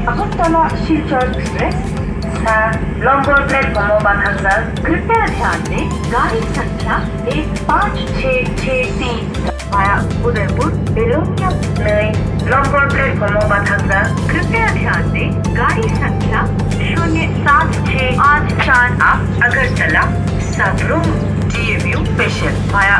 Agartala Silchar express 4 लंबोर platform बांधकर कृपया ध्यान दें गाड़ी संख्या 15663 वाया उदयपुर बेलोनिया नई लंबोर प्लेटफॉर्म बांधकर कृपया ध्यान दें गाड़ी संख्या 07684 अगरतला सबरूम DMU स्पेशल वाया